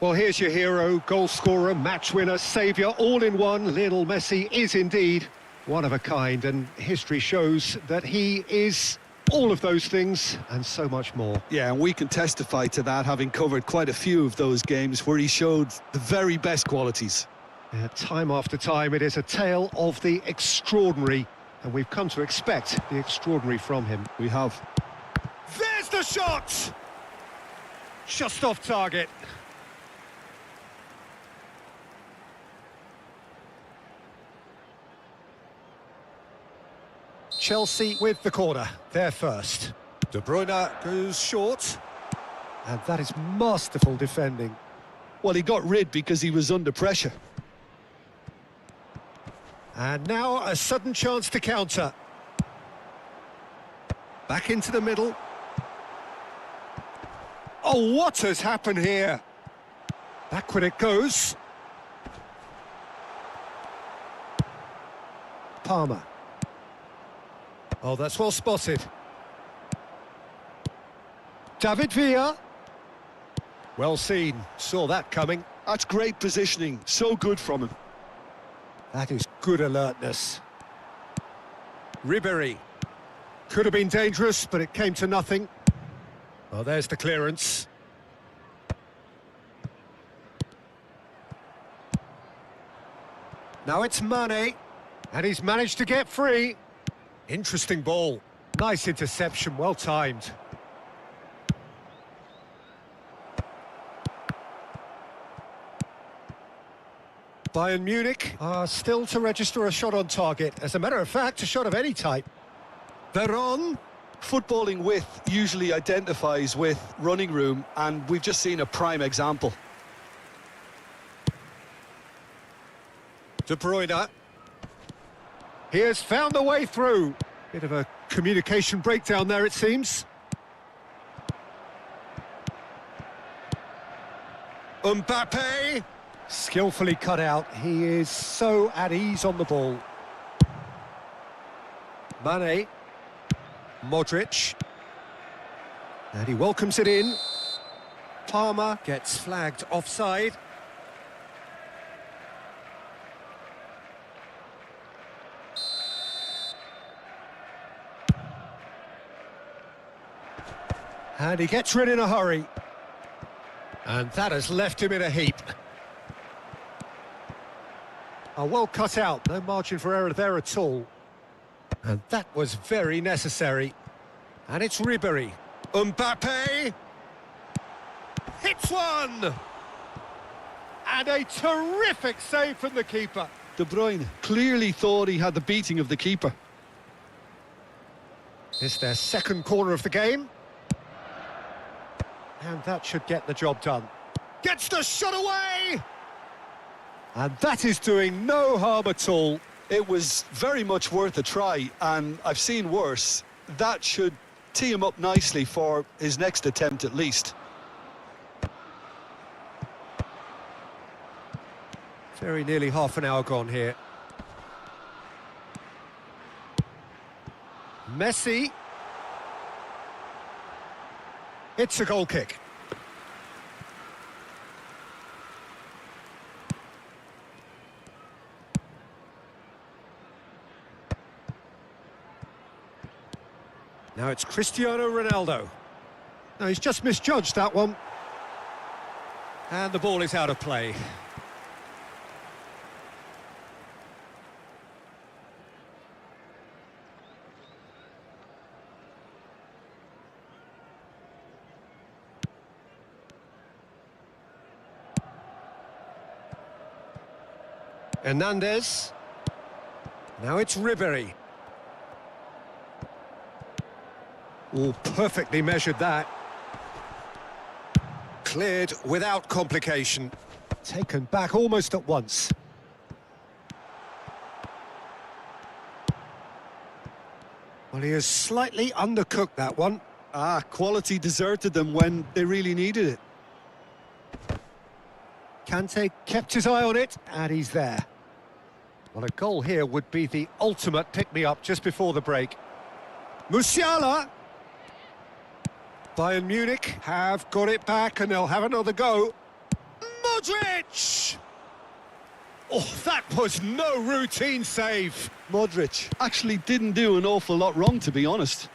Well, here's your hero, goal scorer, match winner, saviour, all in one. Lionel Messi is indeed one of a kind, and history shows that he is all of those things and so much more. Yeah, and we can testify to that, having covered quite a few of those games where he showed the very best qualities. Yeah, time after time, it is a tale of the extraordinary, and we've come to expect the extraordinary from him. We have. There's the shot! Just off target. Chelsea with the corner, there first. De Bruyne goes short. And that is masterful defending. Well, he got rid because he was under pressure. And now a sudden chance to counter. Back into the middle. Oh, what has happened here? Backward it goes. Palmer. Oh, that's well spotted. David Villa. Well seen, saw that coming. That's great positioning, so good from him. That is good alertness. Ribéry. Could have been dangerous, but it came to nothing. Well, there's the clearance. Now it's Mane, and he's managed to get free. Interesting ball. Nice interception, well timed. Bayern Munich are still to register a shot on target. As a matter of fact, a shot of any type. Veron. Footballing width usually identifies with running room, and we've just seen a prime example. De Bruyne. He has found the way through. Bit of a communication breakdown there, it seems. Mbappe. Skillfully cut out. He is so at ease on the ball. Mane. Modric. And he welcomes it in. Palmer gets flagged offside. And he gets rid in a hurry. And that has left him in a heap. Well cut out, no margin for error there at all. And that was very necessary. And it's Ribéry. Mbappe! Hits one! And a terrific save from the keeper. De Bruyne clearly thought he had the beating of the keeper. It's their second corner of the game. And that should get the job done. Gets the shot away! And that is doing no harm at all. It was very much worth a try, and I've seen worse. That should tee him up nicely for his next attempt at least. Very nearly half an hour gone here. Messi. It's a goal kick. Now it's Cristiano Ronaldo. No, he's just misjudged that one. And the ball is out of play. Hernandez. Now it's Ribery. Oh, perfectly measured that. Cleared without complication. Taken back almost at once. Well, he has slightly undercooked that one. Quality deserted them when they really needed it. Kante kept his eye on it, and he's there. Well, a goal here would be the ultimate pick-me-up just before the break. Musiala! Bayern Munich have got it back, and they'll have another go. Modric! Oh, that was no routine save. Modric actually didn't do an awful lot wrong, to be honest.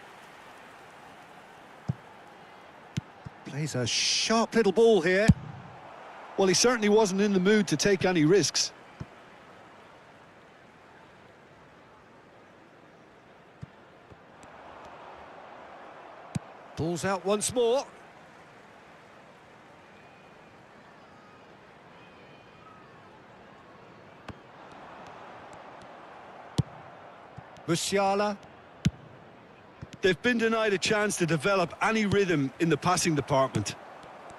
Plays a sharp little ball here. Well, he certainly wasn't in the mood to take any risks. Ball's out once more. Musiala. They've been denied a chance to develop any rhythm in the passing department.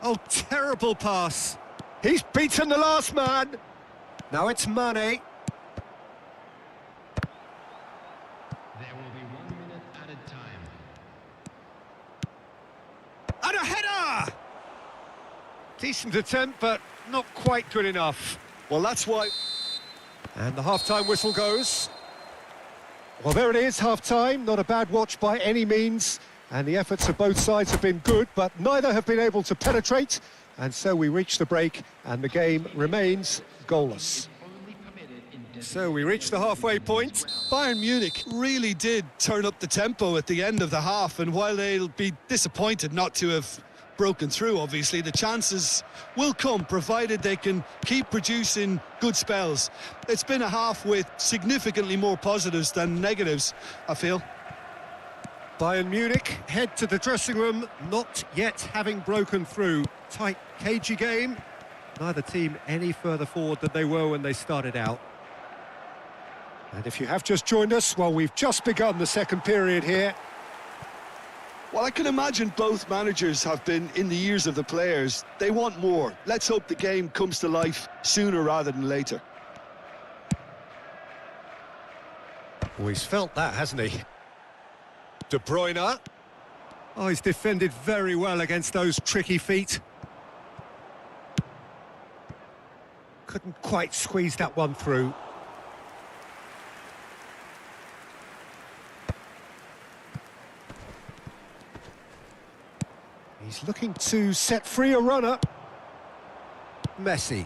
Oh, terrible pass. He's beaten the last man. Now it's Mane. There will be 1 minute added time. And a header! Decent attempt, but not quite good enough. Well, that's why... And the half-time whistle goes. Well, there it is, half-time. Not a bad watch by any means. And the efforts of both sides have been good, but neither have been able to penetrate. And so we reach the break, and the game remains goalless. So we reach the halfway point. Bayern Munich really did turn up the tempo at the end of the half, and while they'll be disappointed not to have broken through, obviously, the chances will come, provided they can keep producing good spells. It's been a half with significantly more positives than negatives, I feel. Bayern Munich head to the dressing room, not yet having broken through. Tight, cagey game. Neither team any further forward than they were when they started out. And if you have just joined us, well, we've just begun the second period here. Well, I can imagine both managers have been in the ears of the players. They want more. Let's hope the game comes to life sooner rather than later. Oh, he's felt that, hasn't he? De Bruyne. Oh, he's defended very well against those tricky feet. Couldn't quite squeeze that one through. He's looking to set free a runner. Messi.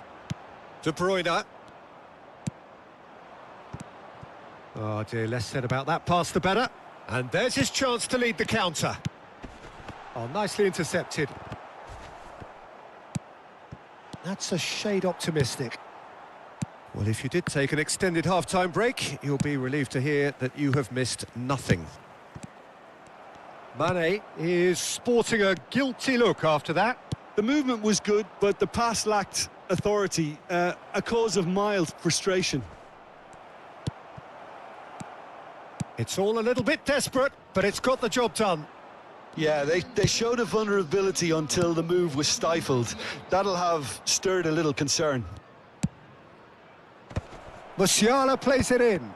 De Bruyne. Oh dear, less said about that pass the better. And there's his chance to lead the counter. Oh, nicely intercepted. That's a shade optimistic. Well, if you did take an extended half-time break, you'll be relieved to hear that you have missed nothing. Mane is sporting a guilty look after that. The movement was good, but the pass lacked authority, a cause of mild frustration. It's all a little bit desperate, but it's got the job done. Yeah, they showed a vulnerability until the move was stifled. That'll have stirred a little concern. Musiala plays it in.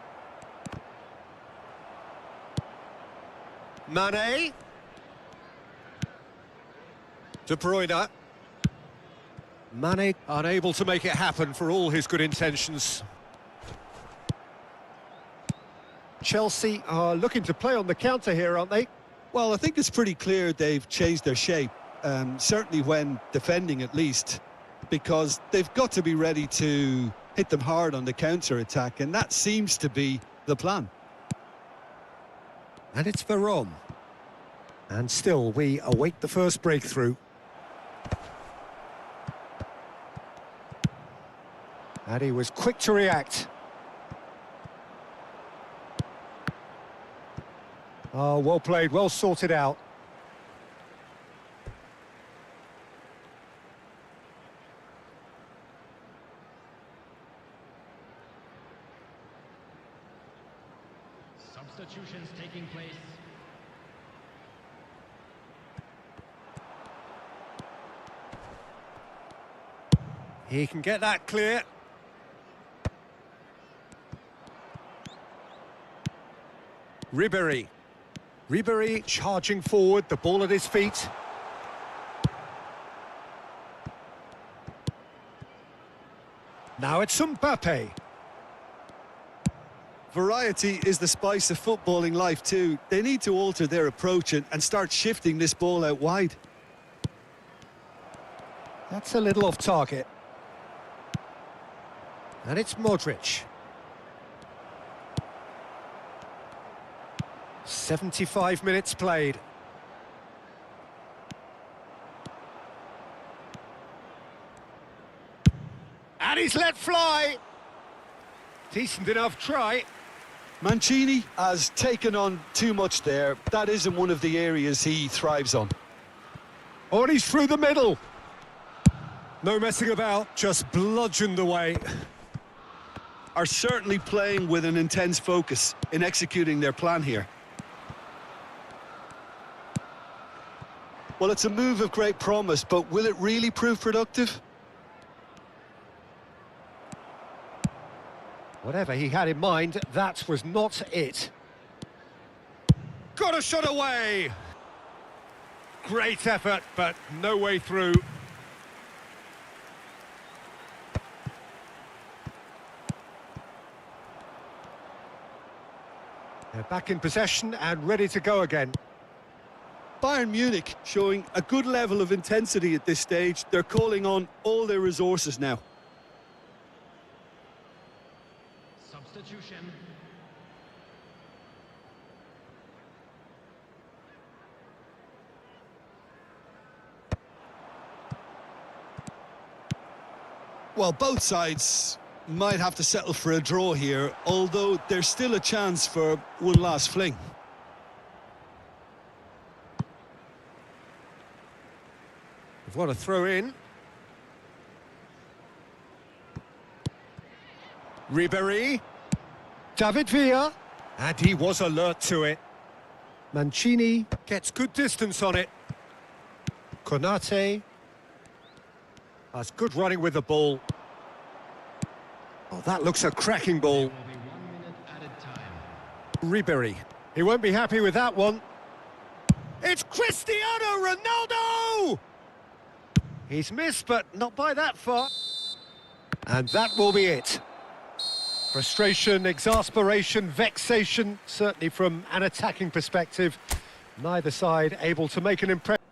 Mane. De Bruyne. Mane unable to make it happen for all his good intentions. Chelsea are looking to play on the counter here, aren't they? Well, I think it's pretty clear they've changed their shape, certainly when defending at least, because they've got to be ready to hit them hard on the counter-attack, and that seems to be the plan. And it's Veron. And still, we await the first breakthrough. And he was quick to react. Oh, well played, well sorted out. Substitutions taking place. He can get that clear. Ribery. Ribery charging forward, the ball at his feet. Now it's Mbappe. Variety is the spice of footballing life too. They need to alter their approach and start shifting this ball out wide. That's a little off target. And it's Modric. 75 minutes played. And he's let fly. Decent enough try. Mancini has taken on too much there. That isn't one of the areas he thrives on. Oh, and he's through the middle. No messing about, just bludgeoned away. Are certainly playing with an intense focus in executing their plan here. Well, it's a move of great promise, but will it really prove productive? Whatever he had in mind, that was not it. Got a shot away! Great effort, but no way through. They're back in possession and ready to go again. Bayern Munich showing a good level of intensity at this stage. They're calling on all their resources now. Substitution. Well, both sides might have to settle for a draw here, although there's still a chance for one last fling. We've got a throw in. Ribery. David Villa. And he was alert to it. Mancini gets good distance on it. Konate. That's good running with the ball. Oh, that looks a cracking ball. There will be 1 minute added time. Ribery. He won't be happy with that one. It's Cristiano Ronaldo! He's missed, but not by that far. And that will be it. Frustration, exasperation, vexation, certainly from an attacking perspective. Neither side able to make an impression.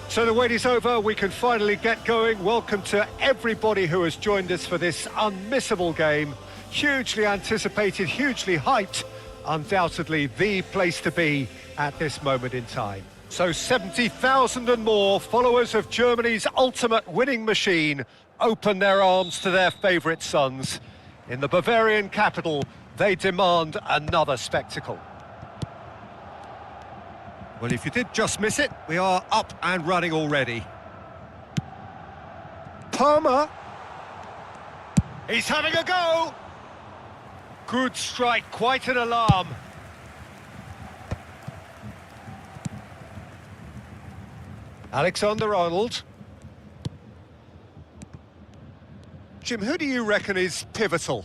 So the wait is over, we can finally get going. Welcome to everybody who has joined us for this unmissable game. Hugely anticipated, hugely hyped. Undoubtedly the place to be at this moment in time. So 70,000 and more followers of Germany's ultimate winning machine open their arms to their favourite sons. In the Bavarian capital, they demand another spectacle. Well, if you did just miss it, we are up and running already. Palmer. He's having a go. Good strike, quite an alarm. Alexander-Arnold. Jim, who do you reckon is pivotal?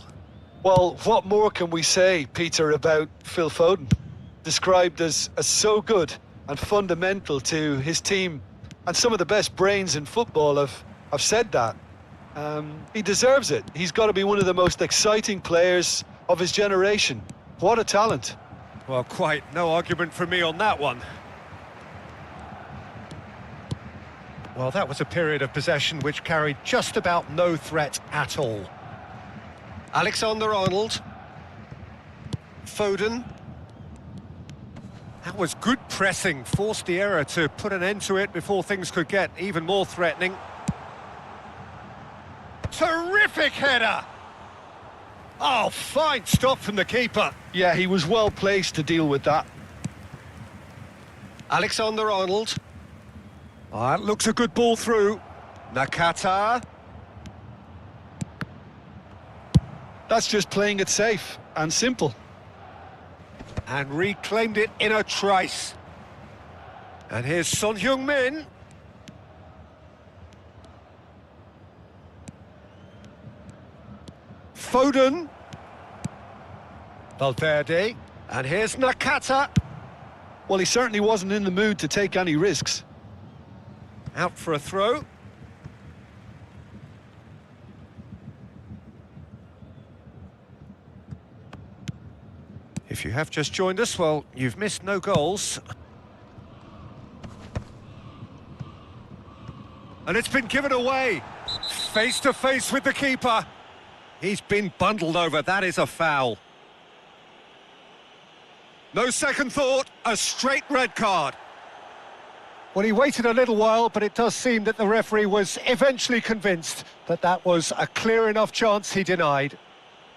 Well, what more can we say, Peter, about Phil Foden? Described as so good and fundamental to his team, and some of the best brains in football have said that. He deserves it. He's got to be one of the most exciting players of his generation. What a talent. Well, quite no argument from me on that one. Well, that was a period of possession which carried just about no threat at all. Alexander-Arnold. Foden. That was good pressing, forced the error to put an end to it before things could get even more threatening. Terrific header! Oh, fine stop from the keeper. Yeah, he was well placed to deal with that. Alexander-Arnold. Oh, that looks a good ball through. Nakata. That's just playing it safe and simple. And reclaimed it in a trice. And here's Son Heung-min. Foden. Valverde. And here's Nakata. Well, he certainly wasn't in the mood to take any risks. Out for a throw. If you have just joined us, well, you've missed no goals. And it's been given away. Face to face with the keeper. He's been bundled over. That is a foul. No second thought, a straight red card. Well, he waited a little while, but it does seem that the referee was eventually convinced that that was a clear enough chance he denied.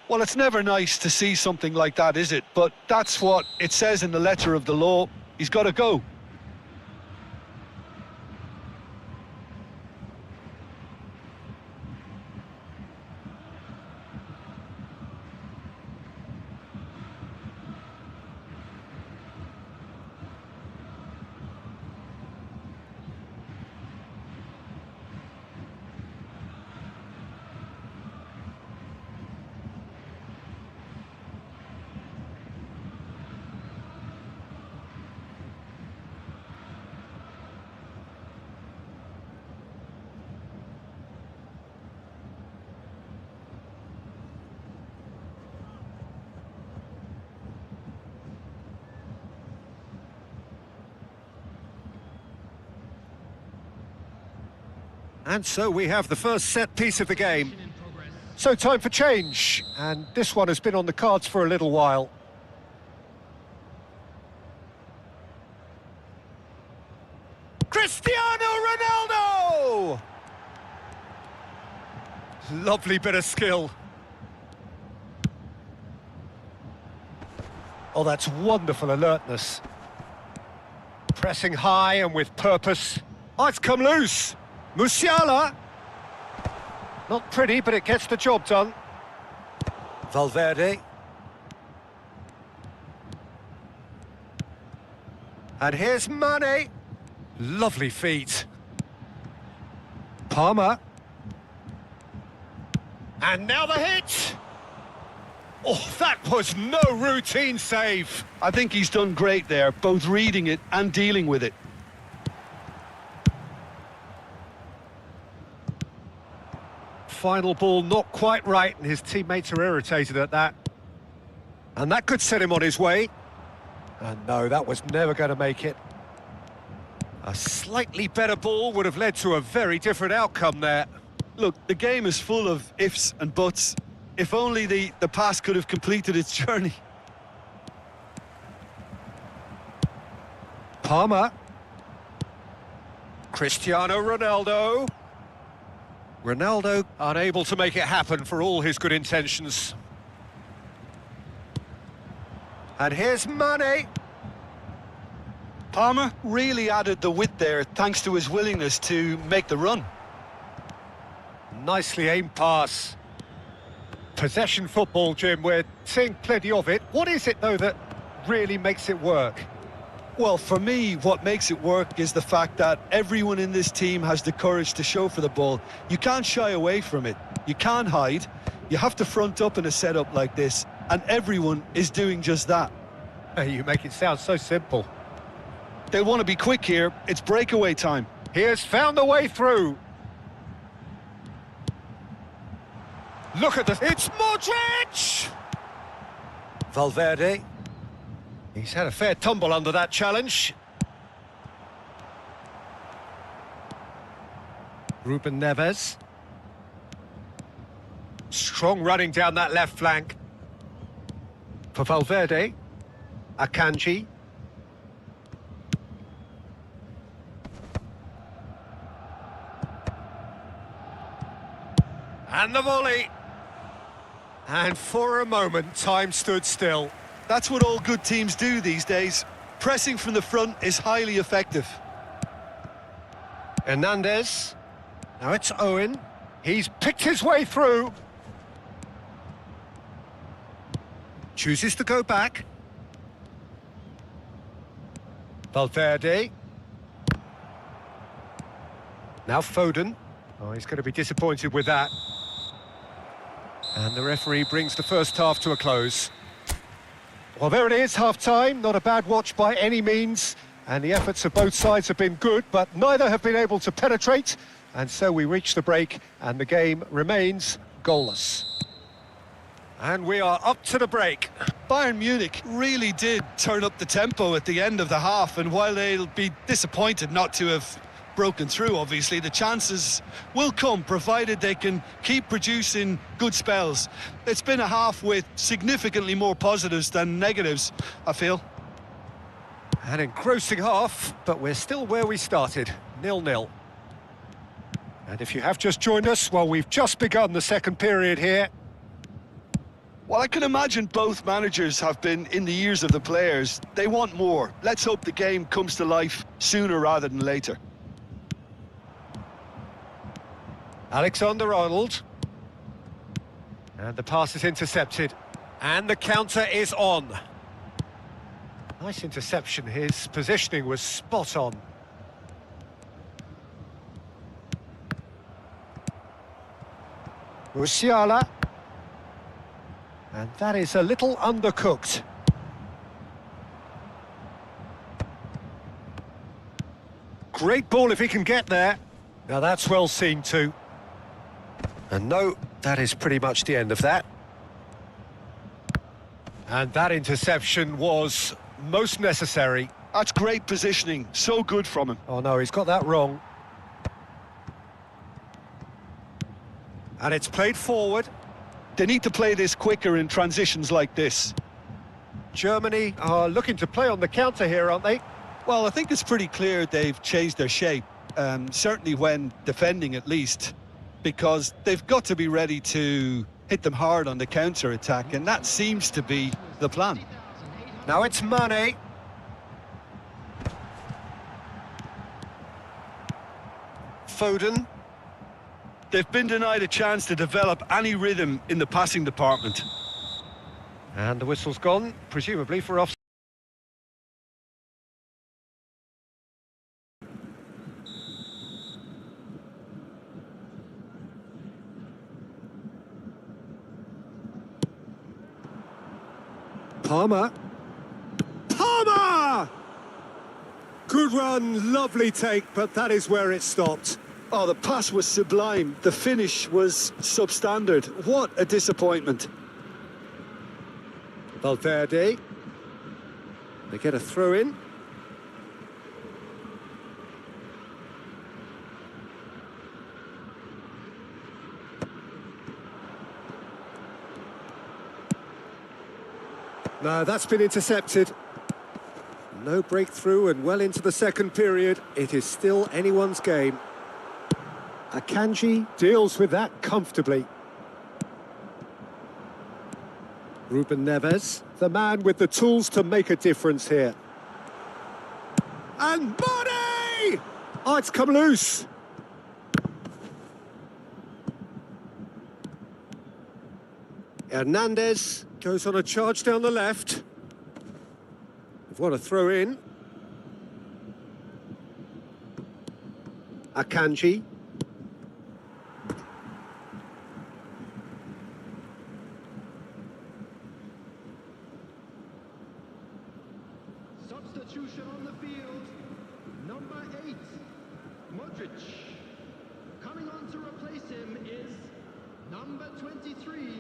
Well, it's never nice to see something like that, is it? But that's what it says in the letter of the law. He's got to go. And so we have the first set piece of the game. So time for change, and this one has been on the cards for a little while. Cristiano Ronaldo! Lovely bit of skill. Oh, that's wonderful alertness. Pressing high and with purpose. Oh, it's come loose. Musiala. Not pretty, but it gets the job done. Valverde. And here's Mane. Lovely feet. Palmer. And now the hit. Oh, that was no routine save. I think he's done great there, both reading it and dealing with it. Final ball not quite right, and his teammates are irritated at that. And that could set him on his way. And no, that was never going to make it. A slightly better ball would have led to a very different outcome there. Look, the game is full of ifs and buts. If only the pass could have completed its journey. Palmer. Cristiano Ronaldo. Ronaldo unable to make it happen for all his good intentions. And here's Mane. Palmer really added the width there thanks to his willingness to make the run. Nicely aimed pass. Possession football, Jim, we're seeing plenty of it. What is it, though, that really makes it work? Well, for me, what makes it work is the fact that everyone in this team has the courage to show for the ball. You can't shy away from it. You can't hide. You have to front up in a setup like this, and everyone is doing just that. You make it sound so simple. They'll want to be quick here. It's breakaway time. He has found the way through. Look at this. It's Modric! Valverde. He's had a fair tumble under that challenge. Ruben Neves. Strong running down that left flank. For Valverde. Akanji. And the volley. And for a moment, time stood still. That's what all good teams do these days. Pressing from the front is highly effective. Hernandez. Now it's Owen. He's picked his way through. Chooses to go back. Valverde. Now Foden. Oh, he's going to be disappointed with that. And the referee brings the first half to a close. Well, there it is, half-time. Not a bad watch by any means. And the efforts of both sides have been good, but neither have been able to penetrate. And so we reach the break, and the game remains goalless. And we are up to the break. Bayern Munich really did turn up the tempo at the end of the half, and while they'll be disappointed not to have broken through, obviously, the chances will come, provided they can keep producing good spells. It's been a half with significantly more positives than negatives, I feel. An engrossing half, but we're still where we started, 0-0. And if you have just joined us, well, we've just begun the second period here. Well, I can imagine both managers have been in the ears of the players. They want more. Let's hope the game comes to life sooner rather than later. Alexander-Arnold. And the pass is intercepted. And the counter is on. Nice interception. His positioning was spot on. Musiala. And that is a little undercooked. Great ball if he can get there. Now that's well seen too. And no, that is pretty much the end of that. And that interception was most necessary. That's great positioning, so good from him. Oh no, he's got that wrong. And it's played forward. They need to play this quicker in transitions like this. Germany are looking to play on the counter here, aren't they? Well, I think it's pretty clear they've changed their shape, certainly when defending at least, because they've got to be ready to hit them hard on the counter-attack, and that seems to be the plan. Now it's Mane. Foden. They've been denied a chance to develop any rhythm in the passing department. And the whistle's gone, presumably for offside. Palmer. Palmer! Good run, lovely take, but that is where it stopped. Oh, the pass was sublime. The finish was substandard. What a disappointment. Valverde. They get a throw in. No, that's been intercepted. No breakthrough and well into the second period. It is still anyone's game. Akanji deals with that comfortably. Ruben Neves, the man with the tools to make a difference here. And Mane! Oh, it's come loose. Hernandez goes on a charge down the left. What a throw in. Akanji. Substitution on the field. Number 8, Madrid. Coming on to replace him is number 23,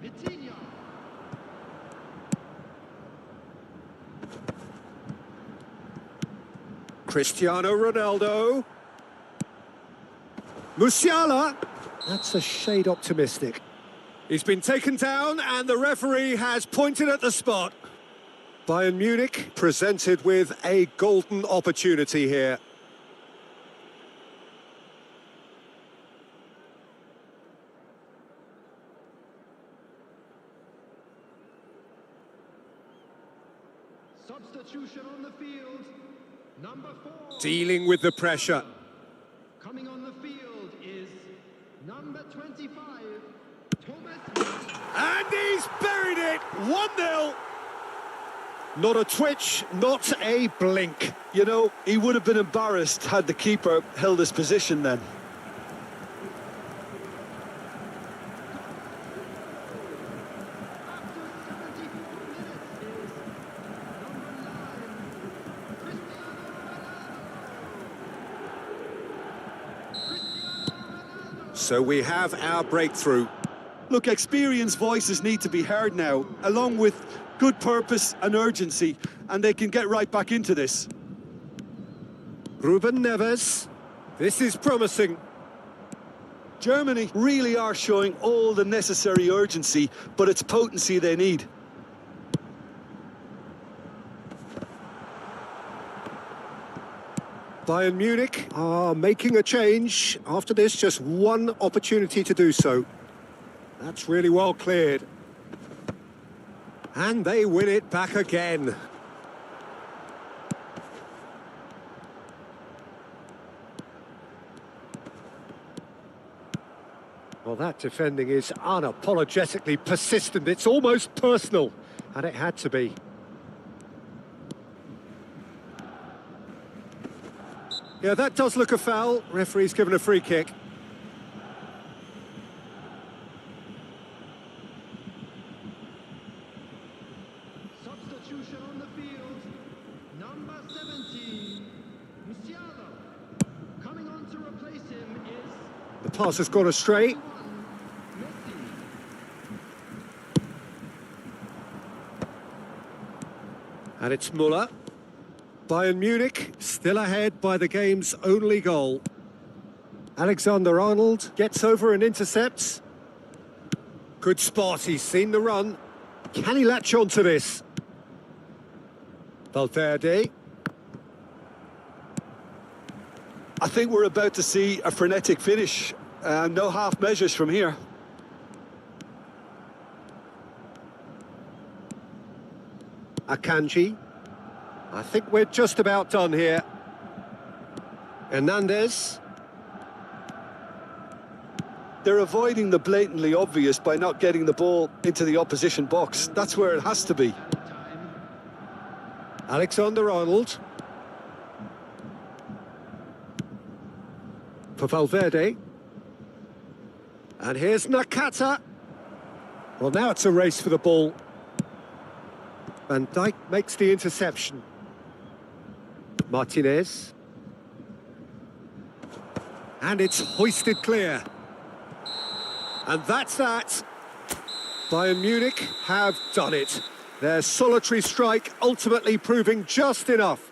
Vitinha. Cristiano Ronaldo. Musiala. That's a shade optimistic. He's been taken down and the referee has pointed at the spot. Bayern Munich presented with a golden opportunity here. Substitution on the field. Number 4. Dealing with the pressure. Coming on the field is number 25, Thomas. And he's buried it! 1-0. Not a twitch, not a blink. You know, he would have been embarrassed had the keeper held his position then. So we have our breakthrough. Look, experienced voices need to be heard now, along with good purpose and urgency, and they can get right back into this. Ruben Neves. This is promising. Germany really are showing all the necessary urgency, but it's potency they need. Bayern Munich are making a change. After this, just one opportunity to do so. That's really well cleared. And they win it back again. Well, that defending is unapologetically persistent. It's almost personal, and it had to be. Yeah, that does look a foul. Referee's given a free kick. Substitution on the field. Number 17, Musiala. Coming on to replace him is The pass has gone astray. And it's Muller. Bayern Munich still ahead by the game's only goal. Alexander-Arnold gets over and intercepts. Good spot, he's seen the run. Can he latch on to this? Valverde. I think we're about to see a frenetic finish. No half measures from here. Akanji. I think we're just about done here. Hernandez. They're avoiding the blatantly obvious by not getting the ball into the opposition box. That's where it has to be. Alexander-Arnold. For Valverde. And here's Nakata. Well, now it's a race for the ball. Van Dijk makes the interception. Martinez. And it's hoisted clear. And that's that. Bayern Munich have done it. Their solitary strike ultimately proving just enough.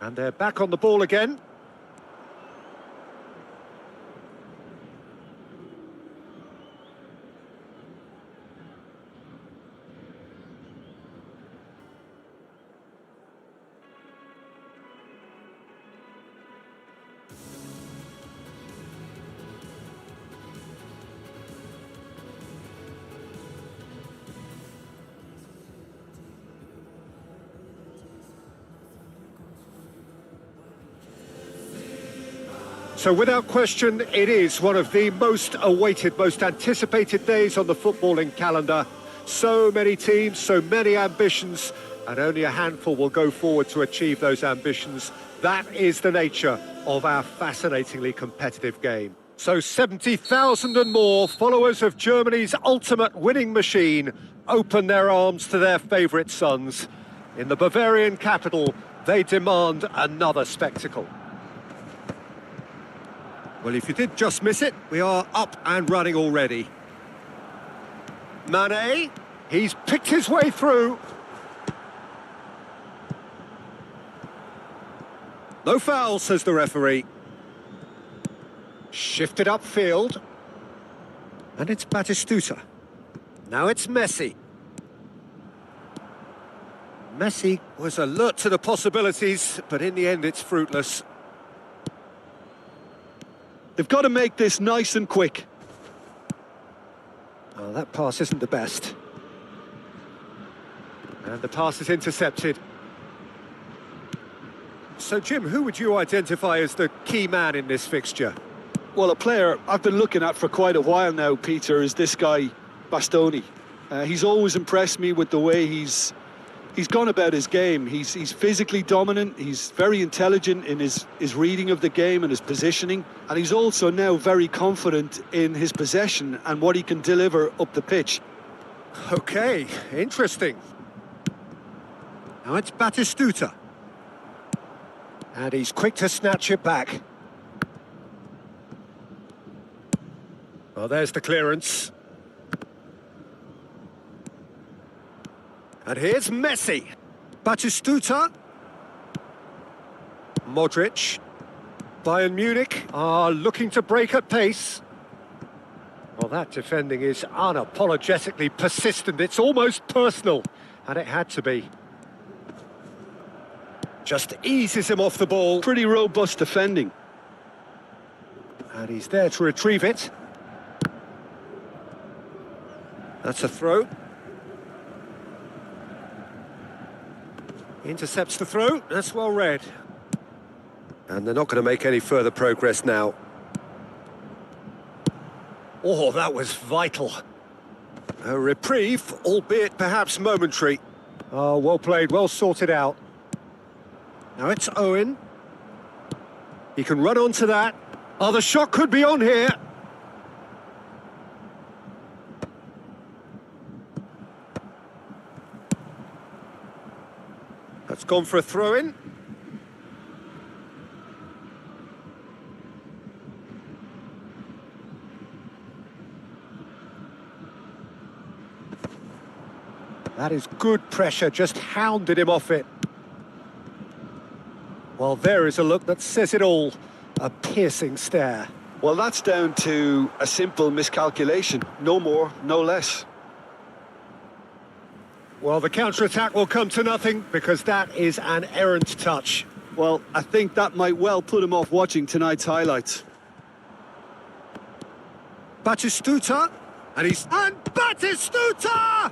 And they're back on the ball again. So without question, it is one of the most awaited, most anticipated days on the footballing calendar. So many teams, so many ambitions, and only a handful will go forward to achieve those ambitions. That is the nature of our fascinatingly competitive game. So 70,000 and more followers of Germany's ultimate winning machine open their arms to their favourite sons. In the Bavarian capital, they demand another spectacle. Well, if you did just miss it, we are up and running already. Mane, he's picked his way through. No foul, says the referee. Shifted upfield. And it's Batistuta. Now it's Messi. Messi was alert to the possibilities, but in the end it's fruitless. They've got to make this nice and quick. Oh, that pass isn't the best. And the pass is intercepted. So, Jim, who would you identify as the key man in this fixture? Well, a player I've been looking at for quite a while now, Peter, is this guy, Bastoni. He's always impressed me with the way he's gone about his game. He's physically dominant, he's very intelligent in his reading of the game and his positioning, and he's also now very confident in his possession and what he can deliver up the pitch. Okay, interesting. Now it's Batistuta. And he's quick to snatch it back. Well, there's the clearance. And here's Messi. Batistuta. Modric. Bayern Munich are looking to break at pace. Well, that defending is unapologetically persistent. It's almost personal. And it had to be. Just eases him off the ball. Pretty robust defending. And he's there to retrieve it. That's a throw. Intercepts the throw. That's well read. And they're not going to make any further progress now. Oh, that was vital. A reprieve, albeit perhaps momentary. Oh, well played, well sorted out. Now it's Owen. He can run onto that. Oh, the shot could be on here. That's gone for a throw-in. That is good pressure, just hounded him off it. Well, there is a look that says it all. A piercing stare. Well, that's down to a simple miscalculation. No more, no less. Well, the counter-attack will come to nothing because that is an errant touch. Well, I think that might well put him off watching tonight's highlights. Batistuta, and Batistuta!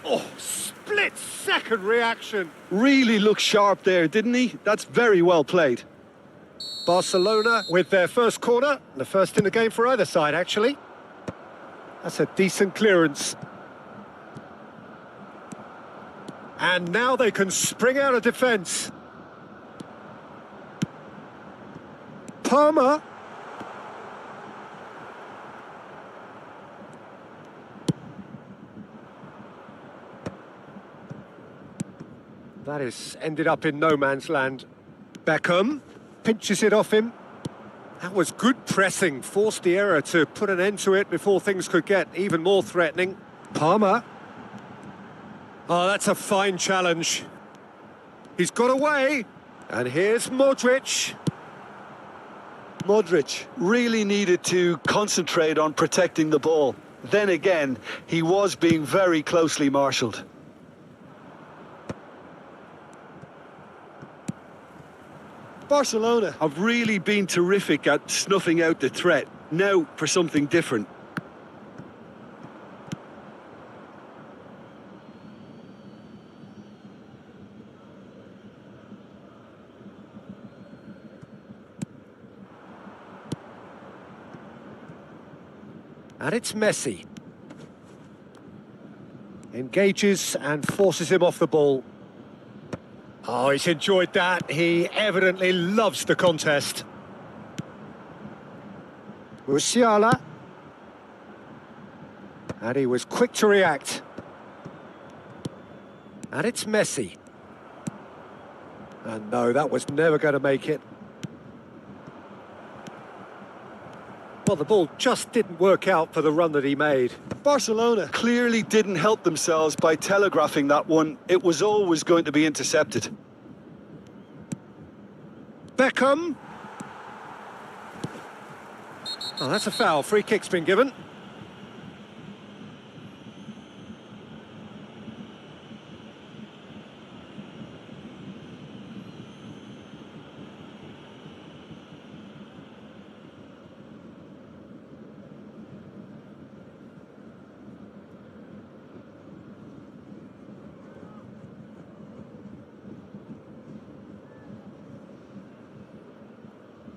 Oh, split-second reaction. Really looked sharp there, didn't he? That's very well played. Barcelona with their first corner, the first in the game for either side, actually. That's a decent clearance. And now they can spring out of defence. Palmer. That is ended up in no man's land. Beckham pinches it off him. That was good pressing, forced the error to put an end to it before things could get even more threatening. Palmer. Oh, that's a fine challenge. He's got away. And here's Modric. Modric really needed to concentrate on protecting the ball. Then again, he was being very closely marshalled. Barcelona have really been terrific at snuffing out the threat. Now for something different. And it's Messi. Engages and forces him off the ball. Oh, he's enjoyed that. He evidently loves the contest. Musiala. And he was quick to react. And it's Messi. And no, that was never going to make it. Well, the ball just didn't work out for the run that he made. Barcelona clearly didn't help themselves by telegraphing that one. It was always going to be intercepted. Beckham. Oh, that's a foul. Free kick's been given.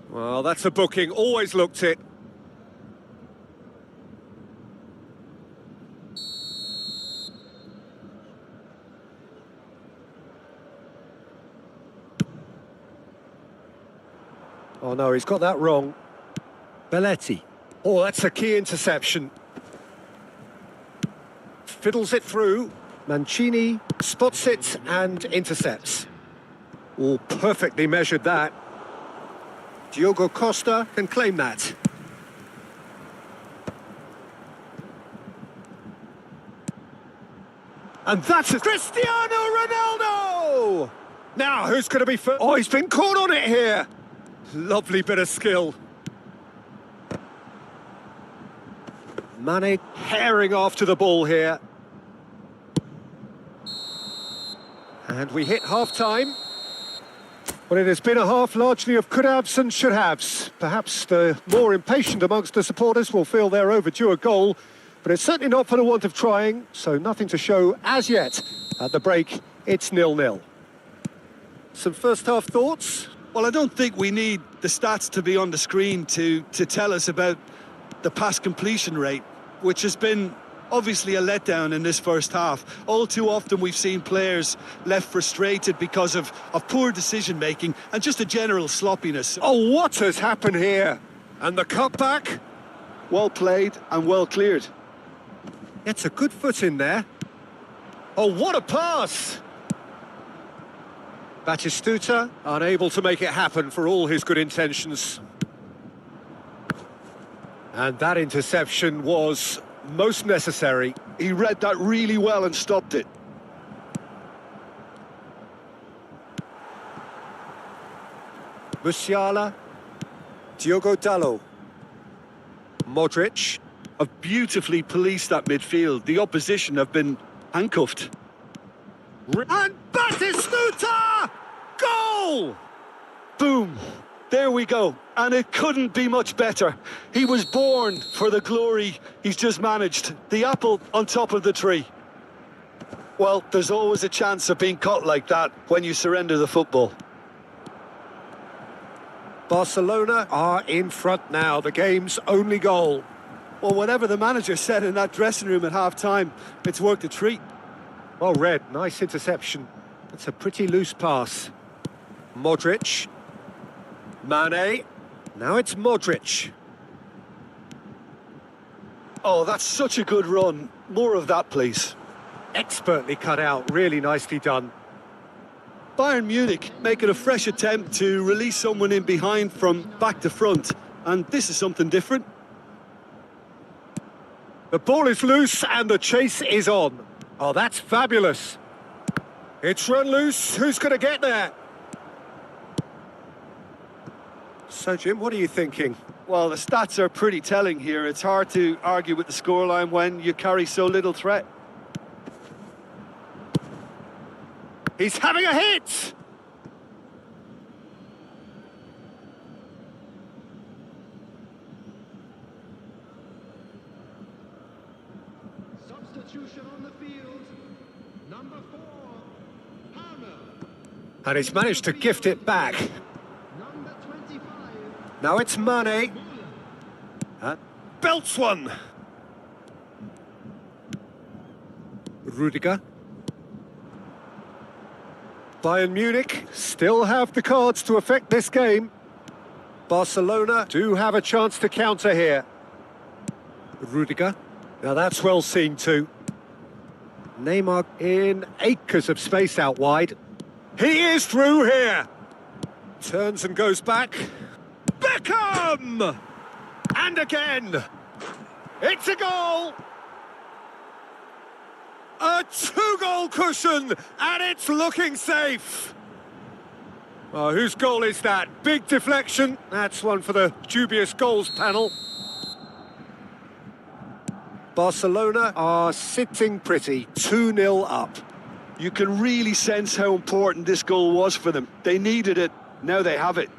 Well, that's a booking. Always looked it. Oh, no, he's got that wrong. Belletti. Oh, that's a key interception. Fiddles it through. Mancini spots it and intercepts. Oh, perfectly measured that. Diogo Costa can claim that. And that's a Cristiano Ronaldo! Now, who's going to be first? Oh, he's been caught on it here. Lovely bit of skill. Mane herring after the ball here. And we hit half-time. Well, it has been a half largely of could-haves and should-haves. Perhaps the more impatient amongst the supporters will feel they're overdue a goal, but it's certainly not for the want of trying, so nothing to show as yet. At the break, it's 0-0. Some first-half thoughts? Well, I don't think we need the stats to be on the screen to tell us about the pass completion rate, which has been obviously a letdown in this first half. All too often we've seen players left frustrated because of poor decision-making and just a general sloppiness. Oh, what has happened here? And the cutback? Well played and well cleared. It's a good foot in there. Oh, what a pass! Batistuta unable to make it happen for all his good intentions. And that interception was most necessary. He read that really well and stopped it. Musiala, Diogo Dalot, Modric. Have beautifully policed that midfield. The opposition have been handcuffed. And Batistuta! Goal! Boom! There we go. And it couldn't be much better. He was born for the glory he's just managed. The apple on top of the tree. Well, there's always a chance of being caught like that when you surrender the football. Barcelona are in front now. The game's only goal. Well, whatever the manager said in that dressing room at half-time, it's worked a treat. Well read. Nice interception. It's a pretty loose pass. Modric. Mane. Now it's Modric. Oh, that's such a good run. More of that, please. Expertly cut out. Really nicely done. Bayern Munich making a fresh attempt to release someone in behind from back to front. And this is something different. The ball is loose and the chase is on. Oh, that's fabulous. It's run loose. Who's going to get there? So, Jim, what are you thinking? Well, the stats are pretty telling here. It's hard to argue with the scoreline when you carry so little threat. He's having a hit! Substitution on the field. Number 4, Palmer. And he's managed to gift it back. Number 25, Now it's Mane. Müller. Belts one. Rudiger. Bayern Munich still have the cards to affect this game. Barcelona do have a chance to counter here. Rudiger. Now that's well seen too. Neymar in acres of space out wide. He is through here. Turns and goes back. Beckham! And again. It's a goal. A 2-goal cushion, and it's looking safe. Oh, whose goal is that? Big deflection. That's one for the dubious goals panel. Barcelona are sitting pretty, 2-0 up. You can really sense how important this goal was for them. They needed it, now they have it.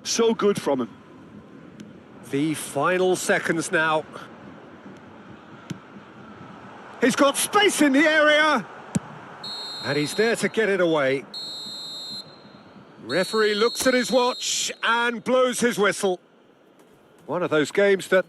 So good from him. The final seconds now. He's got space in the area. And he's there to get it away. Referee looks at his watch and blows his whistle. One of those games that